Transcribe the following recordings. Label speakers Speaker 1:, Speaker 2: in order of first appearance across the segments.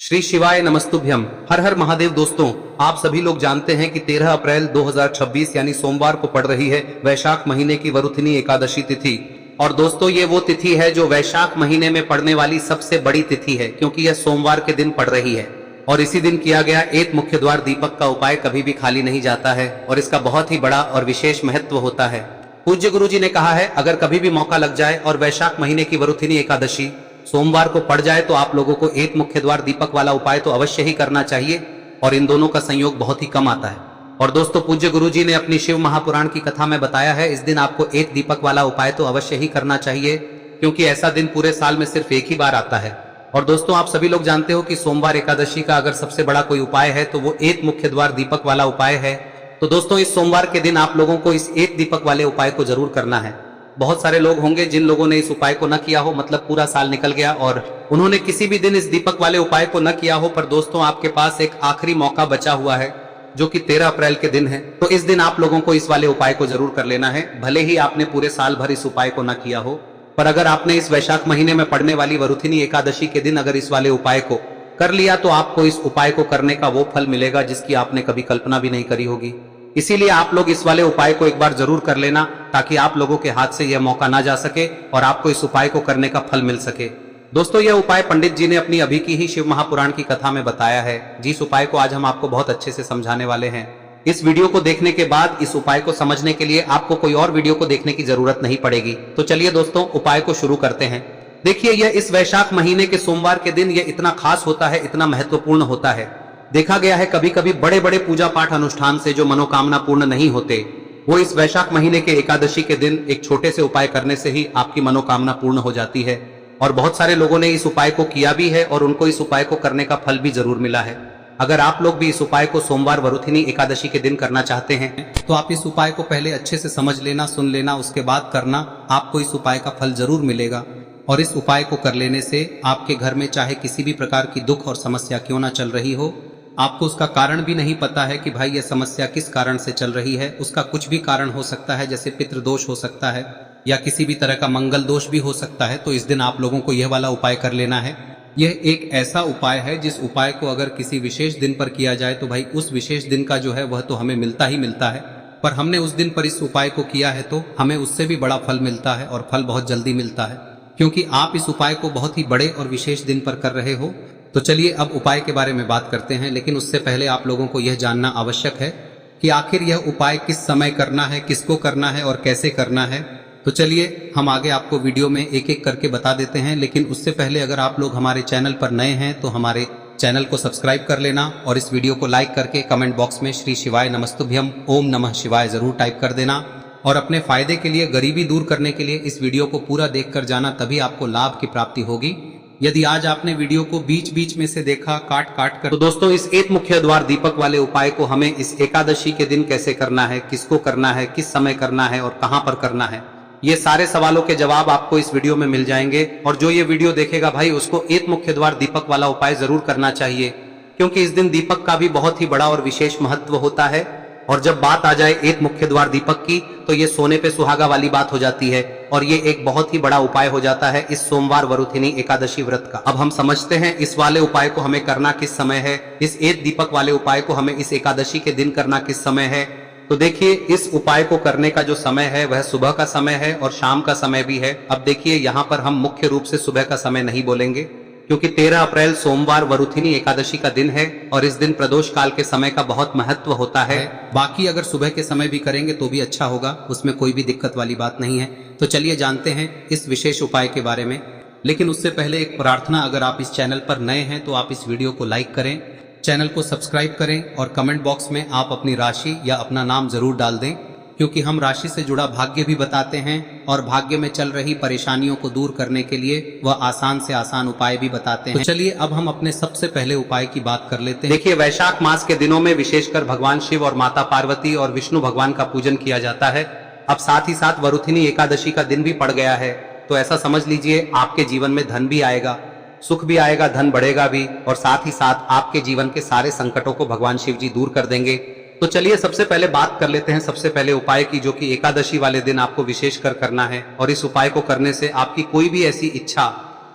Speaker 1: श्री शिवाय नमस्तुभ्यम। हर हर महादेव। दोस्तों, आप सभी लोग जानते हैं कि 13 अप्रैल 2026 यानी सोमवार को पड़ रही है वैशाख महीने की वरुथिनी एकादशी तिथि। और दोस्तों, ये वो तिथि है जो वैशाख महीने में पड़ने वाली सबसे बड़ी तिथि है, क्योंकि यह सोमवार के दिन पड़ रही है। और इसी दिन किया गया एक मुख्य द्वार दीपक का उपाय कभी भी खाली नहीं जाता है और इसका बहुत ही बड़ा और विशेष महत्व होता है। पूज्य गुरु जी ने कहा है, अगर कभी भी मौका लग जाए और वैशाख महीने की वरुथिनी एकादशी सोमवार को पड़ जाए तो आप लोगों को एक मुख्य द्वार दीपक वाला उपाय तो अवश्य ही करना चाहिए। और इन दोनों का संयोग बहुत ही कम आता है। और दोस्तों, पूज्य गुरु जी ने अपनी शिव महापुराण की कथा में बताया है, इस दिन आपको एक दीपक वाला उपाय तो अवश्य ही करना चाहिए, क्योंकि ऐसा दिन पूरे साल में सिर्फ एक ही बार आता है। और दोस्तों, आप सभी लोग जानते हो कि सोमवार एकादशी का अगर सबसे बड़ा कोई उपाय है तो वो एक मुख्य द्वार दीपक वाला उपाय है। तो दोस्तों, इस सोमवार के दिन आप लोगों को इस एक दीपक वाले उपाय को जरूर करना है। बहुत सारे लोग होंगे जिन लोगों ने इस उपाय को न किया हो, मतलब पूरा साल निकल गया और उन्होंने किसी भी दिन इस दीपक वाले उपाय को न किया हो। पर दोस्तों, आपके पास एक आखिरी मौका बचा हुआ है जो कि 13 अप्रैल के दिन है। तो इस दिन आप लोगों को इस वाले उपाय को जरूर कर लेना है, भले ही आपने पूरे साल भर इस उपाय को न किया हो। पर अगर आपने इस वैशाख महीने में पड़ने वाली वरुथिनी एकादशी के दिन अगर इस वाले उपाय को कर लिया तो आपको इस उपाय को करने का वो फल मिलेगा जिसकी आपने कभी कल्पना भी नहीं करी होगी। इसीलिए आप लोग इस वाले उपाय को एक बार जरूर कर लेना, ताकि आप लोगों के हाथ से यह मौका ना जा सके और आपको इस उपाय को करने का फल मिल सके। दोस्तों, यह उपाय पंडित जी ने अपनी अभी की ही शिव महापुराण की कथा में बताया है, जिस उपाय को आज हम आपको बहुत अच्छे से समझाने वाले हैं। इस वीडियो को देखने के बाद इस उपाय को समझने के लिए आपको कोई और वीडियो को देखने की जरूरत नहीं पड़ेगी। तो चलिए दोस्तों, उपाय को शुरू करते हैं। देखिए, यह इस वैशाख महीने के सोमवार के दिन यह इतना खास होता है, इतना महत्वपूर्ण होता है। देखा गया है कभी कभी बड़े बड़े पूजा पाठ अनुष्ठान से जो मनोकामना पूर्ण नहीं होते, वो इस वैशाख महीने के एकादशी के दिन एक छोटे से उपाय करने से ही आपकी मनोकामना पूर्ण हो जाती है। और बहुत सारे लोगों ने इस उपाय को किया भी है और उनको इस उपाय को करने का फल भी जरूर मिला है। अगर आप लोग भी इस उपाय को सोमवार वरुथिनी एकादशी के दिन करना चाहते हैं तो आप इस उपाय को पहले अच्छे से समझ लेना, सुन लेना, उसके बाद करना। आपको इस उपाय का फल जरूर मिलेगा। और इस उपाय को कर लेने से आपके घर में चाहे किसी भी प्रकार की दुख और समस्या क्यों ना चल रही हो, आपको उसका कारण भी नहीं पता है कि भाई यह समस्या किस कारण से चल रही है, उसका कुछ भी कारण हो सकता है, जैसे पितृदोष हो सकता है या किसी भी तरह का मंगल दोष भी हो सकता है। तो इस दिन आप लोगों को यह वाला उपाय कर लेना है। यह एक ऐसा उपाय है जिस उपाय को अगर किसी विशेष दिन पर किया जाए तो भाई उस विशेष दिन का जो है वह तो हमें मिलता ही मिलता है। पर हमने उस दिन पर इस उपाय को किया है तो हमें उससे भी बड़ा फल मिलता है और फल बहुत जल्दी मिलता है, क्योंकि आप इस उपाय को बहुत ही बड़े और विशेष दिन पर कर रहे हो। तो चलिए अब उपाय के बारे में बात करते हैं, लेकिन उससे पहले आप लोगों को यह जानना आवश्यक है कि आखिर यह उपाय किस समय करना है, किसको करना है और कैसे करना है। तो चलिए हम आगे आपको वीडियो में एक एक करके बता देते हैं, लेकिन उससे पहले अगर आप लोग हमारे चैनल पर नए हैं तो हमारे चैनल को सब्सक्राइब कर लेना और इस वीडियो को लाइक करके कमेंट बॉक्स में श्री शिवाय नमस्तुभ्यम ओम नमः शिवाय जरूर टाइप कर देना। और अपने फायदे के लिए, गरीबी दूर करने के लिए इस वीडियो को पूरा देख कर जाना, तभी आपको लाभ की प्राप्ति होगी। यदि आज आपने वीडियो को बीच बीच में से देखा, काट काट कर, तो दोस्तों इस एक मुख्य द्वार दीपक वाले उपाय को हमें इस एकादशी के दिन कैसे करना है, किसको करना है, किस समय करना है और कहां पर करना है, ये सारे सवालों के जवाब आपको इस वीडियो में मिल जाएंगे। और जो ये वीडियो देखेगा भाई उसको एक मुख्य द्वार दीपक वाला उपाय जरूर करना चाहिए, क्योंकि इस दिन दीपक का भी बहुत ही बड़ा और विशेष महत्व होता है। और जब बात आ जाए एक मुख्य द्वार दीपक की तो ये सोने पे सुहागा वाली बात हो जाती है और ये एक बहुत ही बड़ा उपाय हो जाता है इस सोमवार वरुथिनी एकादशी व्रत का। अब हम समझते हैं इस वाले उपाय को हमें करना किस समय है, इस एक दीपक वाले उपाय को हमें इस एकादशी के दिन करना किस समय है। तो देखिए, इस उपाय को करने का जो समय है वह सुबह का समय है और शाम का समय भी है। अब देखिए, यहाँ पर हम मुख्य रूप से सुबह का समय नहीं बोलेंगे, क्योंकि 13 अप्रैल सोमवार वरुथिनी एकादशी का दिन है और इस दिन प्रदोष काल के समय का बहुत महत्व होता है। बाकी अगर सुबह के समय भी करेंगे तो भी अच्छा होगा, उसमें कोई भी दिक्कत वाली बात नहीं है। तो चलिए जानते हैं इस विशेष उपाय के बारे में। लेकिन उससे पहले एक प्रार्थना, अगर आप इस चैनल पर नए हैं तो आप इस वीडियो को लाइक करें, चैनल को सब्सक्राइब करें और कमेंट बॉक्स में आप अपनी राशि या अपना नाम जरूर डाल दें, क्योंकि हम राशि से जुड़ा भाग्य भी बताते हैं और भाग्य में चल रही परेशानियों को दूर करने के लिए वह आसान से आसान उपाय भी बताते हैं। तो चलिए अब हम अपने सबसे पहले उपाय की बात कर लेते हैं। देखिए, वैशाख मास के दिनों में विशेषकर भगवान शिव और माता पार्वती और विष्णु भगवान का पूजन किया जाता है। अब साथ ही साथ वरुथिनी एकादशी का दिन भी पड़ गया है, तो ऐसा समझ लीजिए आपके जीवन में धन भी आएगा, सुख भी आएगा, धन बढ़ेगा भी, और साथ ही साथ आपके जीवन के सारे संकटों को भगवान शिव जी दूर कर देंगे। तो चलिए सबसे पहले बात कर लेते हैं सबसे पहले उपाय की, जो कि एकादशी वाले दिन आपको विशेष कर करना है। और इस उपाय को करने से आपकी कोई भी ऐसी इच्छा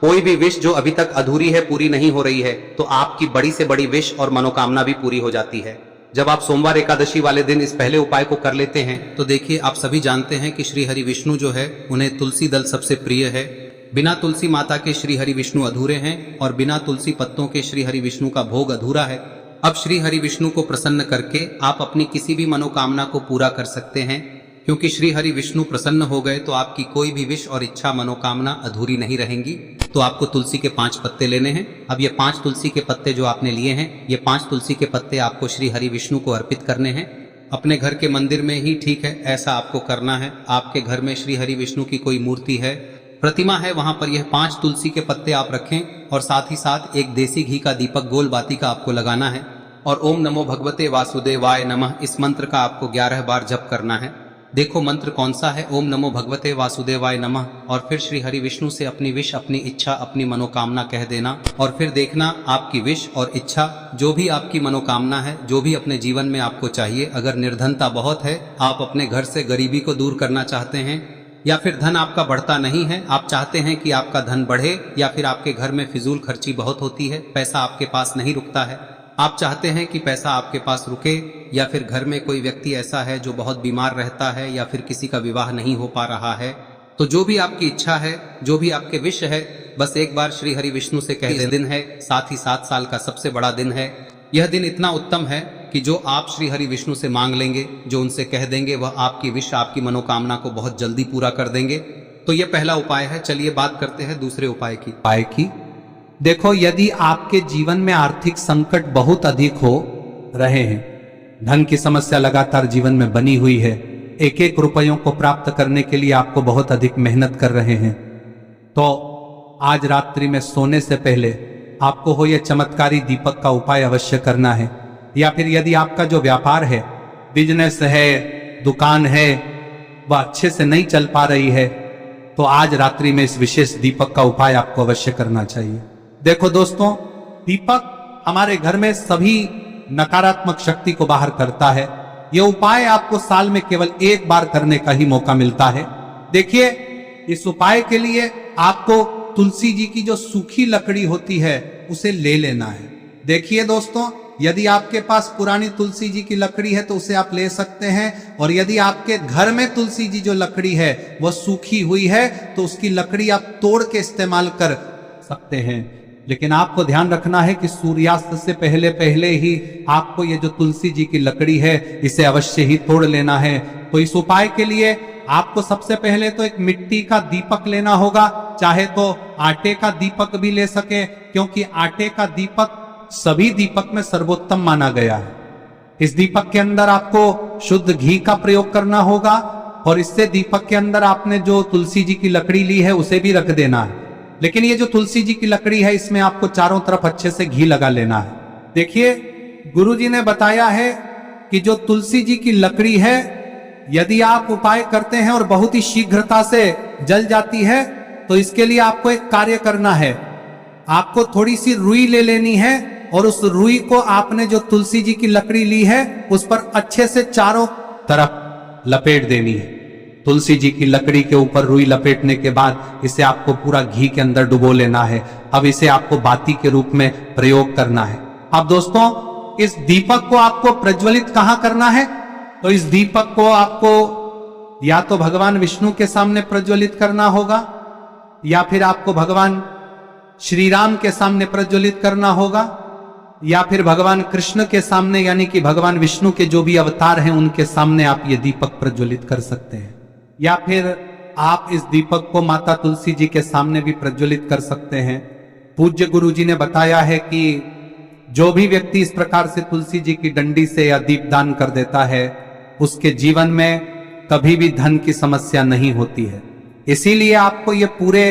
Speaker 1: कोई भी विश जो अभी तक अधूरी है, पूरी नहीं हो रही है, तो आपकी बड़ी से बड़ी विश और मनोकामना भी पूरी हो जाती है। जब आप सोमवार एकादशी वाले दिन इस पहले उपाय को कर लेते हैं तो देखिए, आप सभी जानते हैं कि श्री हरि विष्णु जो है उन्हें तुलसी दल सबसे प्रिय है। बिना तुलसी माता के श्री हरि विष्णु अधूरे हैं और बिना तुलसी पत्तों के श्री हरि विष्णु का भोग अधूरा है। अब श्री हरि विष्णु को प्रसन्न करके आप अपनी किसी भी मनोकामना को पूरा कर सकते हैं, क्योंकि श्री हरि विष्णु प्रसन्न हो गए तो आपकी कोई भी विश और इच्छा मनोकामना अधूरी नहीं रहेंगी। तो आपको तुलसी के 5 पत्ते लेने हैं। अब ये 5 तुलसी के पत्ते जो आपने लिए हैं, ये 5 तुलसी के पत्ते आपको श्री हरि विष्णु को अर्पित करने हैं। अपने घर के मंदिर में ही ठीक है, ऐसा आपको करना है। आपके घर में श्री हरि विष्णु की कोई मूर्ति है, प्रतिमा है, वहां पर यह 5 तुलसी के पत्ते आप रखें और साथ ही साथ एक देसी घी का दीपक गोल बाती का आपको लगाना है और ओम नमो भगवते वासुदेवाय नमः इस मंत्र का आपको 11 बार जप करना है। देखो मंत्र कौन सा है, ओम नमो भगवते वासुदेवाय नमः, और फिर श्री हरि विष्णु से अपनी विश, अपनी इच्छा, अपनी मनोकामना कह देना और फिर देखना आपकी विश और इच्छा, जो भी आपकी मनोकामना है, जो भी अपने जीवन में आपको चाहिए। अगर निर्धनता बहुत है, आप अपने घर से गरीबी को दूर करना चाहते हैं, या फिर धन आपका बढ़ता नहीं है, आप चाहते हैं कि आपका धन बढ़े, या फिर आपके घर में फिजूल खर्ची बहुत होती है, पैसा आपके पास नहीं रुकता है, आप चाहते हैं कि पैसा आपके पास रुके, या फिर घर में कोई व्यक्ति ऐसा है जो बहुत बीमार रहता है, या फिर किसी का विवाह नहीं हो पा रहा है, तो जो भी आपकी इच्छा है, जो भी आपके विश है, बस एक बार श्री हरि विष्णु से कह दें। दिन है, साथ ही 7 साल का सबसे बड़ा दिन है। यह दिन इतना उत्तम है कि जो आप श्री हरि विष्णु से मांग लेंगे, जो उनसे कह देंगे, वह आपकी विश, आपकी मनोकामना को बहुत जल्दी पूरा कर देंगे। तो यह पहला उपाय है। चलिए बात करते हैं दूसरे उपाय की।
Speaker 2: देखो, यदि आपके जीवन में आर्थिक संकट बहुत अधिक हो रहे हैं, धन की समस्या लगातार जीवन में बनी हुई है, एक एक रुपयों को प्राप्त करने के लिए आपको बहुत अधिक मेहनत कर रहे हैं, तो आज रात्रि में सोने से पहले आपको हो यह चमत्कारी दीपक का उपाय अवश्य करना है। या फिर यदि आपका जो व्यापार है, बिजनेस है, दुकान है, वह अच्छे से नहीं चल पा रही है, तो आज रात्रि में इस विशेष दीपक का उपाय आपको अवश्य करना चाहिए। देखो दोस्तों, दीपक हमारे घर में सभी नकारात्मक शक्ति को बाहर करता है। यह उपाय आपको साल में केवल एक बार करने का ही मौका मिलता है। देखिए, इस उपाय के लिए आपको तुलसी जी की जो सूखी लकड़ी होती है उसे ले लेना है। देखिए दोस्तों, यदि आपके पास पुरानी तुलसी जी की लकड़ी है तो उसे आप ले सकते हैं, और यदि आपके घर में तुलसी जी जो लकड़ी है वह सूखी हुई है तो उसकी लकड़ी आप तोड़ के इस्तेमाल कर सकते हैं। लेकिन आपको ध्यान रखना है कि सूर्यास्त से पहले पहले ही आपको ये जो तुलसी जी की लकड़ी है इसे अवश्य ही तोड़ लेना है। तो इस उपाय के लिए आपको सबसे पहले तो एक मिट्टी का दीपक लेना होगा, चाहे तो आटे का दीपक भी ले सके, क्योंकि आटे का दीपक सभी दीपक में सर्वोत्तम माना गया है। इस दीपक के अंदर आपको शुद्ध घी का प्रयोग करना होगा, और इससे दीपक के अंदर आपने जो तुलसी जी की लकड़ी ली है उसे भी रख देना है। लेकिन ये जो तुलसी जी की लकड़ी है, इसमें आपको चारों तरफ अच्छे से घी लगा लेना है। देखिए, गुरुजी ने बताया है कि जो तुलसी जी की लकड़ी है, यदि आप उपाय करते हैं और बहुत ही शीघ्रता से जल जाती है, तो इसके लिए आपको एक कार्य करना है। आपको थोड़ी सी रुई ले लेनी है और उस रुई को आपने जो तुलसी जी की लकड़ी ली है उस पर अच्छे से चारों तरफ लपेट देनी है। तुलसी जी की लकड़ी के ऊपर रुई लपेटने के बाद इसे आपको पूरा घी के अंदर डुबो लेना है। अब इसे आपको बाती के रूप में प्रयोग करना है। अब दोस्तों, इस दीपक को आपको प्रज्वलित कहां करना है? तो इस दीपक को आपको या तो भगवान विष्णु के सामने प्रज्वलित करना होगा, या फिर आपको भगवान श्री राम के सामने प्रज्वलित करना होगा, या फिर भगवान कृष्ण के सामने, यानी कि भगवान विष्णु के जो भी अवतार हैं उनके सामने आप ये दीपक प्रज्वलित कर सकते हैं। या फिर आप इस दीपक को माता तुलसी जी के सामने भी प्रज्वलित कर सकते हैं। पूज्य गुरु जी ने बताया है कि जो भी व्यक्ति इस प्रकार से तुलसी जी की डंडी से या दीपदान कर देता है, उसके जीवन में कभी भी धन की समस्या नहीं होती है। इसीलिए आपको ये पूरे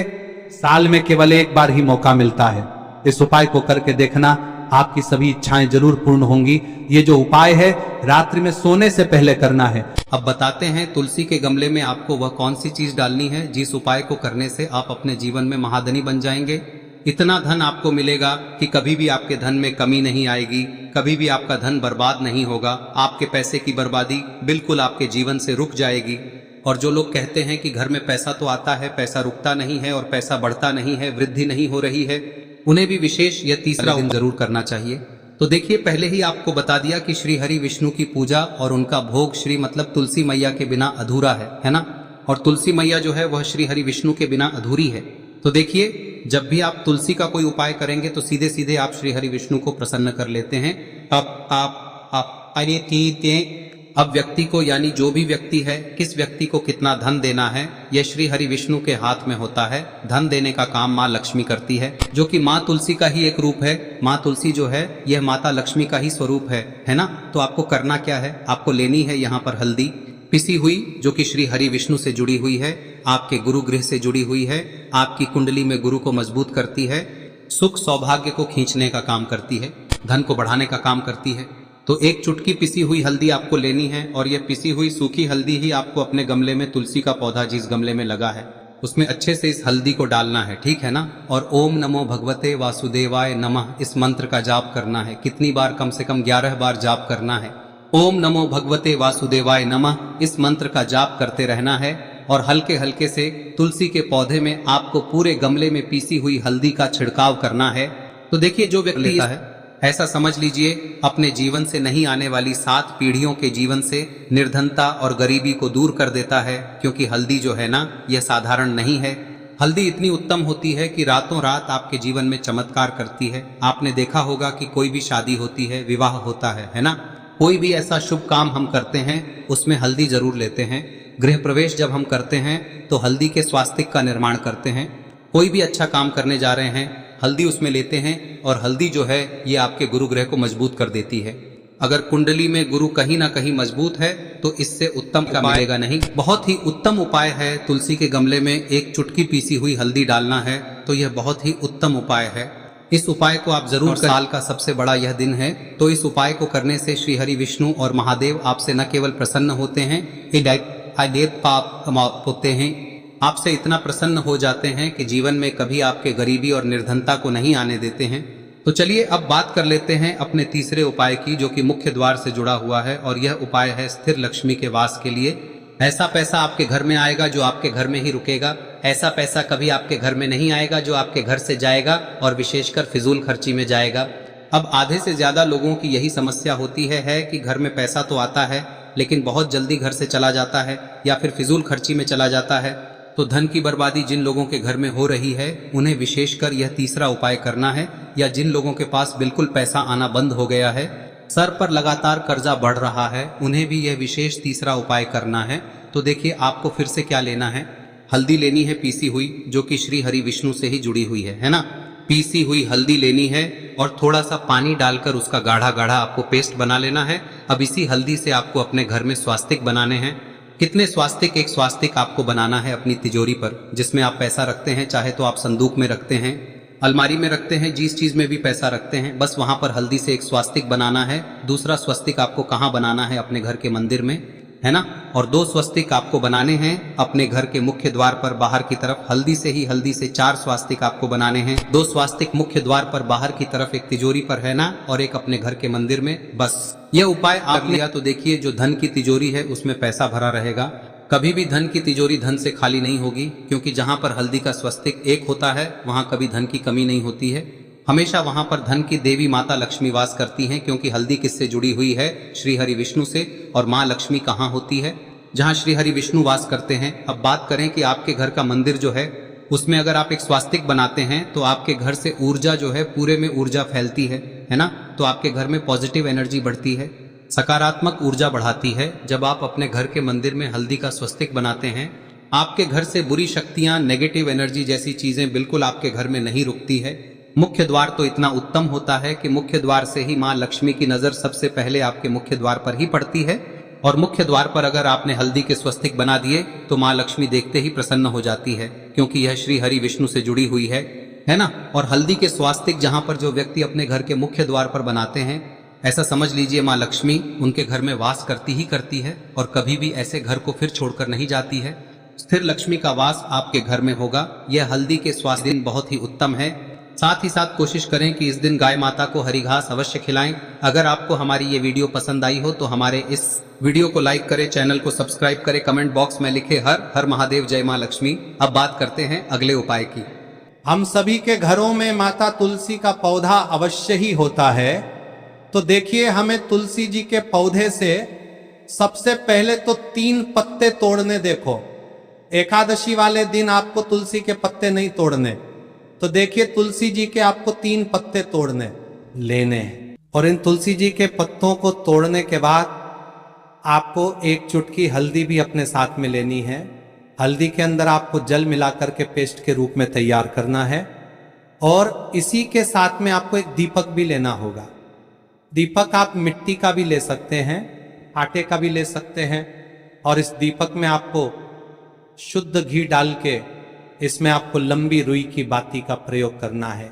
Speaker 2: साल में केवल एक बार ही मौका मिलता है। इस उपाय को करके देखना, आपकी सभी इच्छाएं जरूर पूर्ण होंगी। ये जो उपाय है रात्रि में सोने से पहले करना है।
Speaker 1: अब बताते हैं तुलसी के गमले में आपको वह कौन सी चीज डालनी है जिस उपाय को करने से आप अपने जीवन में महाधनी बन जाएंगे। इतना धन आपको मिलेगा कि कभी भी आपके धन में कमी नहीं आएगी, कभी भी आपका धन बर्बाद नहीं होगा। आपके पैसे की बर्बादी बिल्कुल आपके जीवन से रुक जाएगी। और जो लोग कहते हैं कि घर में पैसा तो आता है, पैसा रुकता नहीं है और पैसा बढ़ता नहीं है, वृद्धि नहीं हो रही है, उन्हें भी विशेष यह तीसरा दिन जरूर करना चाहिए। तो देखिए, पहले ही आपको बता दिया कि श्री हरि विष्णु की पूजा और उनका भोग श्री मतलब तुलसी मैया के बिना अधूरा है ना। और तुलसी मैया जो है वह श्री हरि विष्णु के बिना अधूरी है। तो देखिए, जब भी आप तुलसी का कोई उपाय करेंगे तो सीधे सीधे आप श्री हरि विष्णु को प्रसन्न कर लेते हैं। अब व्यक्ति को, यानी जो भी व्यक्ति है, किस व्यक्ति को कितना धन देना है, यह श्री हरि विष्णु के हाथ में होता है। धन देने का काम माँ लक्ष्मी करती है, जो कि माँ तुलसी का ही एक रूप है। माँ तुलसी जो है यह माता लक्ष्मी का ही स्वरूप है ना। तो आपको करना क्या है, आपको लेनी है यहाँ पर हल्दी पिसी हुई, जो कि श्री हरि विष्णु से जुड़ी हुई है, आपके गुरु गृह से जुड़ी हुई है, आपकी कुंडली में गुरु को मजबूत करती है, सुख सौभाग्य को खींचने का काम करती है, धन को बढ़ाने का काम करती है। तो एक चुटकी पिसी हुई हल्दी आपको लेनी है और यह पिसी हुई सूखी हल्दी ही आपको अपने गमले में, तुलसी का पौधा जिस गमले में लगा है उसमें अच्छे से इस हल्दी को डालना है, ठीक है ना। और ओम नमो भगवते वासुदेवाय नमः इस मंत्र का जाप करना है। कितनी बार? कम से कम 11 बार जाप करना है। ओम नमो भगवते वासुदेवाय नमः इस मंत्र का जाप करते रहना है और हल्के हल्के से तुलसी के पौधे में आपको पूरे गमले में पीसी हुई हल्दी का छिड़काव करना है। तो देखिए, जो व्यक्ति लेता है, ऐसा समझ लीजिए अपने जीवन से नहीं आने वाली 7 पीढ़ियों के जीवन से निर्धनता और गरीबी को दूर कर देता है। क्योंकि हल्दी जो है ना, यह साधारण नहीं है। हल्दी इतनी उत्तम होती है कि रातों रात आपके जीवन में चमत्कार करती है। आपने देखा होगा कि कोई भी शादी होती है, विवाह होता है ना, कोई भी ऐसा शुभ काम हम करते हैं उसमें हल्दी जरूर लेते हैं। गृह प्रवेश जब हम करते हैं तो हल्दी के स्वास्तिक का निर्माण करते हैं। कोई भी अच्छा काम करने जा रहे हैं, हल्दी उसमें लेते हैं और हल्दी जो है ये आपके गुरु ग्रह को मजबूत कर देती है। अगर कुंडली में गुरु कहीं ना कहीं मजबूत है तो इससे उत्तम का मिलेगा नहीं। बहुत ही उत्तम उपाय है, तुलसी के गमले में एक चुटकी पीसी हुई हल्दी डालना है, तो यह बहुत ही उत्तम उपाय है। इस उपाय को आप जरूर, साल का सबसे बड़ा यह दिन है, तो इस उपाय को करने से श्री हरि विष्णु और महादेव आपसे न केवल प्रसन्न होते हैं, पाप होते हैं, आपसे इतना प्रसन्न हो जाते हैं कि जीवन में कभी आपके गरीबी और निर्धनता को नहीं आने देते हैं। तो चलिए अब बात कर लेते हैं अपने तीसरे उपाय की, जो कि मुख्य द्वार से जुड़ा हुआ है और यह उपाय है स्थिर लक्ष्मी के वास के लिए। ऐसा पैसा आपके घर में आएगा जो आपके घर में ही रुकेगा। ऐसा पैसा कभी आपके घर में नहीं आएगा जो आपके घर से जाएगा और विशेषकर फिजूल खर्ची में जाएगा। अब आधे से ज्यादा लोगों की यही समस्या होती है कि घर में पैसा तो आता है लेकिन बहुत जल्दी घर से चला जाता है या फिर फिजूल खर्ची में चला जाता है। तो धन की बर्बादी जिन लोगों के घर में हो रही है उन्हें विशेषकर यह तीसरा उपाय करना है, या जिन लोगों के पास बिल्कुल पैसा आना बंद हो गया है, सर पर लगातार कर्जा बढ़ रहा है, उन्हें भी यह विशेष तीसरा उपाय करना है। तो देखिए, आपको फिर से क्या लेना है, हल्दी लेनी है पीसी हुई, जो कि श्री हरि विष्णु से ही जुड़ी हुई है ना। पीसी हुई हल्दी लेनी है और थोड़ा सा पानी डालकर उसका गाढ़ा गाढ़ा आपको पेस्ट बना लेना है। अब इसी हल्दी से आपको अपने घर में स्वास्तिक बनाने हैं। कितने स्वास्तिक? एक स्वास्तिक आपको बनाना है अपनी तिजोरी पर, जिसमें आप पैसा रखते हैं, चाहे तो आप संदूक में रखते हैं, अलमारी में रखते हैं, जिस चीज में भी पैसा रखते हैं, बस वहां पर हल्दी से एक स्वास्तिक बनाना है। दूसरा स्वस्तिक आपको कहाँ बनाना है? अपने घर के मंदिर में, है ना। और 2 स्वस्तिक आपको बनाने हैं अपने घर के मुख्य द्वार पर बाहर की तरफ। हल्दी से 4 स्वास्तिक आपको बनाने हैं। 2 स्वास्तिक मुख्य द्वार पर बाहर की तरफ, एक तिजोरी पर, है ना, और एक अपने घर के मंदिर में। बस यह उपाय आप लिया तो देखिए, जो धन की तिजोरी है उसमें पैसा भरा रहेगा। कभी भी धन की तिजोरी धन से खाली नहीं होगी, क्योंकि जहां पर हल्दी का स्वस्तिक एक होता है वहां कभी धन की कमी नहीं होती है। हमेशा वहां पर धन की देवी माता लक्ष्मी वास करती हैं, क्योंकि हल्दी किससे जुड़ी हुई है? श्री हरि विष्णु से। और माँ लक्ष्मी कहाँ होती है? जहाँ श्री हरि विष्णु वास करते हैं। अब बात करें कि आपके घर का मंदिर जो है उसमें अगर आप एक स्वास्तिक बनाते हैं तो आपके घर से ऊर्जा जो है, पूरे में ऊर्जा फैलती है ना। तो आपके घर में पॉजिटिव एनर्जी बढ़ती है, सकारात्मक ऊर्जा बढ़ाती है। जब आप अपने घर के मंदिर में हल्दी का स्वस्तिक बनाते हैं, आपके घर से बुरी शक्तियां, नेगेटिव एनर्जी जैसी चीजें बिल्कुल आपके घर में नहीं रुकती है। मुख्य द्वार तो इतना उत्तम होता है कि मुख्य द्वार से ही माँ लक्ष्मी की नजर सबसे पहले आपके मुख्य द्वार पर ही पड़ती है। और मुख्य द्वार पर अगर आपने हल्दी के स्वस्तिक बना दिए तो माँ लक्ष्मी देखते ही प्रसन्न हो जाती है, क्योंकि यह श्री हरि विष्णु से जुड़ी हुई है ना। और हल्दी के स्वास्तिक जहां पर जो व्यक्ति अपने घर के मुख्य द्वार पर बनाते हैं, ऐसा समझ लीजिए माँ लक्ष्मी उनके घर में वास करती ही करती है और कभी भी ऐसे घर को फिर छोड़कर नहीं जाती है। स्थिर लक्ष्मी का वास आपके घर में होगा। यह हल्दी के स्वास्थ्य दिन बहुत ही उत्तम है। साथ ही साथ कोशिश करें कि इस दिन गाय माता को हरी घास अवश्य खिलाएं। अगर आपको हमारी ये वीडियो पसंद आई हो तो हमारे इस वीडियो को लाइक करें, चैनल को सब्सक्राइब करें, कमेंट बॉक्स में लिखे हर हर महादेव, जय मां लक्ष्मी। अब बात करते हैं अगले उपाय की।
Speaker 2: हम सभी के घरों में माता तुलसी का पौधा अवश्य ही होता है। तो देखिए, हमें तुलसी जी के पौधे से सबसे पहले तो 3 पत्ते तोड़ने। देखो, एकादशी वाले दिन आपको तुलसी के पत्ते नहीं तोड़ने। तो देखिए, तुलसी जी के आपको 3 पत्ते तोड़ने लेने हैं। और इन तुलसी जी के पत्तों को तोड़ने के बाद आपको 1 चुटकी हल्दी भी अपने साथ में लेनी है। हल्दी के अंदर आपको जल मिलाकर के पेस्ट के रूप में तैयार करना है। और इसी के साथ में आपको एक दीपक भी लेना होगा। दीपक आप मिट्टी का भी ले सकते हैं, आटे का भी ले सकते हैं। और इस दीपक में आपको शुद्ध घी डाल के इसमें आपको लंबी रुई की बाती का प्रयोग करना है।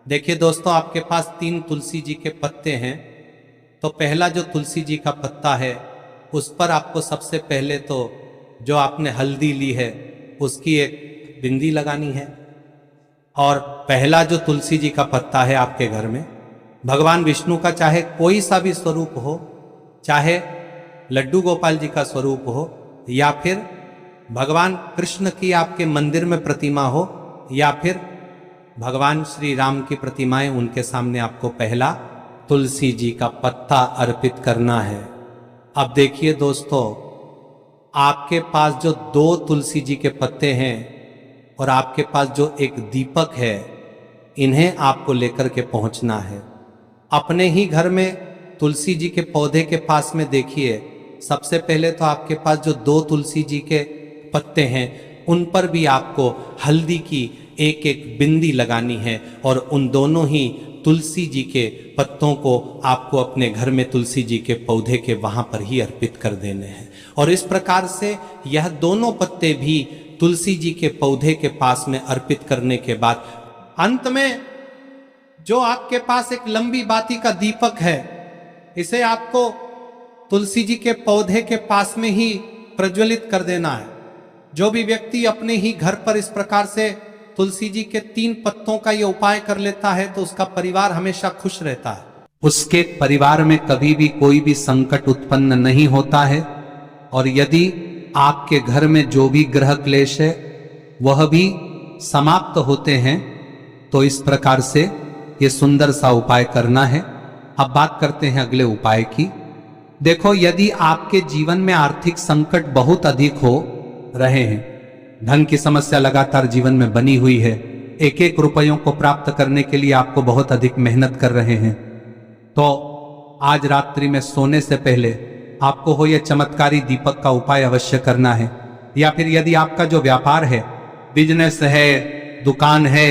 Speaker 2: देखिए दोस्तों, आपके पास 3 तुलसी जी के पत्ते हैं। तो पहला जो तुलसी जी का पत्ता है उस पर आपको सबसे पहले तो जो आपने हल्दी ली है उसकी एक बिंदी लगानी है। और पहला जो तुलसी जी का पत्ता है आपके घर में, भगवान विष्णु का चाहे कोई सा भी स्वरूप हो, चाहे लड्डू गोपाल जी का स्वरूप हो, या फिर भगवान कृष्ण की आपके मंदिर में प्रतिमा हो, या फिर भगवान श्री राम की प्रतिमाएं, उनके सामने आपको पहला तुलसी जी का पत्ता अर्पित करना है। अब देखिए दोस्तों, आपके पास जो 2 तुलसी जी के पत्ते हैं और आपके पास जो एक दीपक है, इन्हें आपको लेकर के पहुंचना है। अपने ही घर में तुलसी जी के पौधे के पास में देखिए, सबसे पहले तो आपके पास जो 2 तुलसी जी के पत्ते हैं उन पर भी आपको हल्दी की एक बिंदी लगानी है। और उन दोनों ही तुलसी जी के पत्तों को आपको अपने घर में तुलसी जी के पौधे के वहां पर ही अर्पित कर देने हैं। और इस प्रकार से यह दोनों पत्ते भी तुलसी जी के पौधे के पास में अर्पित करने के बाद अंत में जो आपके पास एक लंबी बाती का दीपक है, इसे आपको तुलसी जी के पौधे के पास में ही प्रज्वलित कर देना है। जो भी व्यक्ति अपने ही घर पर इस प्रकार से तुलसी जी के 3 पत्तों का ये उपाय कर लेता है तो उसका परिवार हमेशा खुश रहता है। उसके परिवार में कभी भी कोई भी संकट उत्पन्न नहीं होता है। और यदि आपके घर में जो भी ग्रह क्लेश है वह भी समाप्त होते हैं। तो इस प्रकार से ये सुंदर सा उपाय करना है। अब बात करते हैं अगले उपाय की। देखो, यदि आपके जीवन में आर्थिक संकट बहुत अधिक हो रहे हैं, धन की समस्या लगातार जीवन में बनी हुई है, एक रुपयों को प्राप्त करने के लिए आपको बहुत अधिक मेहनत कर रहे हैं, तो आज रात्रि में सोने से पहले आपको हो यह चमत्कारी दीपक का उपाय अवश्य करना है। या फिर यदि आपका जो व्यापार है, बिजनेस है, दुकान है,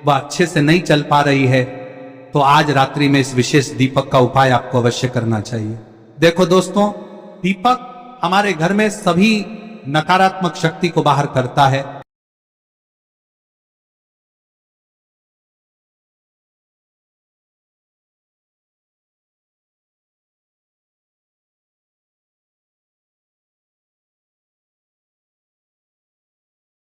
Speaker 2: वह अच्छे से नहीं चल पा रही है, तो आज रात्रि में इस विशेष दीपक का उपाय आपको अवश्य करना चाहिए। देखो दोस्तों, दीपक हमारे घर में सभी नकारात्मक शक्ति को बाहर करता है।